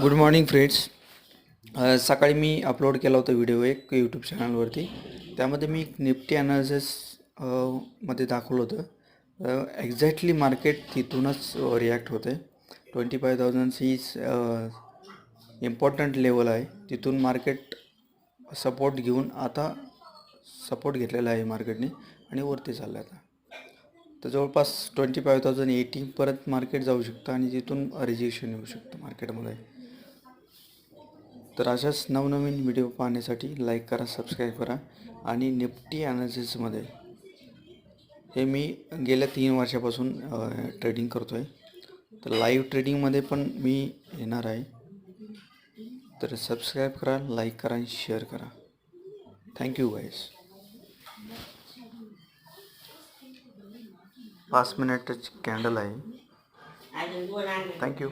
Good morning friends. सकाळी मी upload केला होता व्हिडिओ एक यूट्यूब चॅनलवरती. त्यामध्ये मी निफ्टी ॲनालिसिस मध्ये दाखवलं होतं. एक्झॅक्टली मार्केट तिथूनच रिॲक्ट होते. 25,000 ही इम्पॉर्टंट लेवल आहे. तिथून मार्केट सपोर्ट घेऊन आता सपोर्ट घेतलेला आहे मार्केटने आणि वरती चाललं आहे आता. तर जवळपास 25,080 परत मार्केट जाऊ शकतं आणि तिथून रिजेक्शन येऊ शकतं मार्केटमध्ये. तर अशाच नवनवीन व्हिडिओ पाहण्यासाठी लाईक करा, सबस्क्राईब करा. आणि निफ्टी ॲनालिसिसमध्ये हे मी गेल्या 3 वर्षापासून ट्रेडिंग करतो आहे. तर लाईव्ह ट्रेडिंगमध्ये पण मी येणार आहे. तर सबस्क्राईब करा, लाईक करा आणि शेअर करा. Thank you guys. 5 मिनिटाची कॅन्डल आहे. थँक्यू.